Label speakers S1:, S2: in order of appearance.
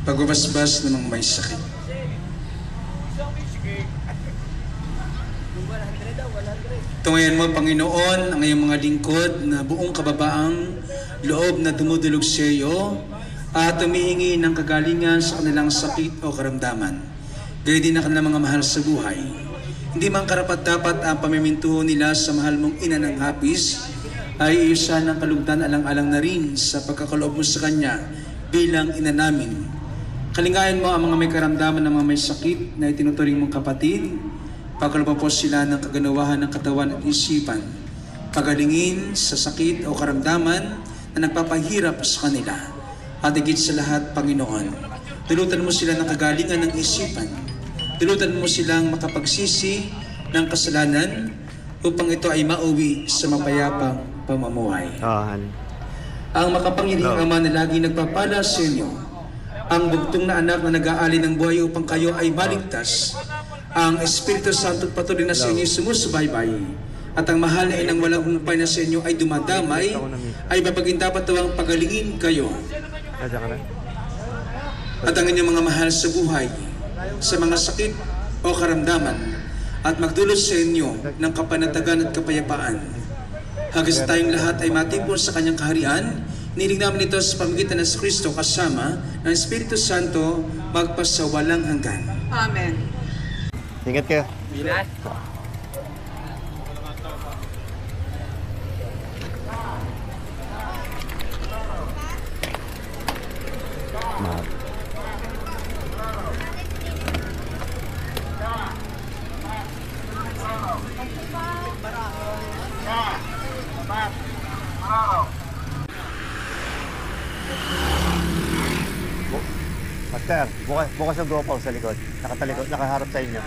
S1: Pagbabasbas ng mga may sakit. Tungayan mo, Panginoon, ang iyong mga lingkod na buong kababaang loob na dumudulog sa iyo at humihingi ng kagalingan sa kanilang sakit o karamdaman. Gaya din ang kanilang mga mahal sa buhay. Hindi man karapat-dapat ang pamimintuho nila sa mahal mong ina ng hapis, ay isa ng kalugdan alang-alang na rin sa pagkakaloob mo sa Kanya bilang ina namin. Kalingayan mo ang mga may karamdaman ng mga may sakit na itinuturing mong kapatid, pagkalupapos sila ng kaganawahan ng katawan at isipan, pagalingin sa sakit o karamdaman na nagpapahirap sa kanila. At higit sa lahat, Panginoon, tulutan mo sila ng kagalingan ng isipan, tulutan mo silang makapagsisi ng kasalanan upang ito ay mauwi sa mapayapang pamumuhay. Ang makapangyarihang Ama na lagi nagpapala sa inyo, ang bugtong na anak na nag-aali ng buhay upang kayo ay maligtas, ang Espiritu Santo patuloy na sa inyo sumusubaybay, at ang mahal na inang walang humpay na sa inyo ay dumadamay, ay babaging dapat daw ang pagalingin kayo. At ang inyong mga mahal sa buhay, sa mga sakit o karamdaman, at magdulot sa inyo ng kapanatagan at kapayapaan. Hanggang sa tayong lahat ay matipon sa Kanyang kaharian, nilig namin ito sa pamamagitan ng Kristo kasama ng Espiritu Santo magpasawalang hanggan.
S2: Amen.
S3: Ingat kayo.
S2: Ingat.
S3: Master, bukas ang GoPro sa likod. Nakatalikod, nakaharap sa inyo.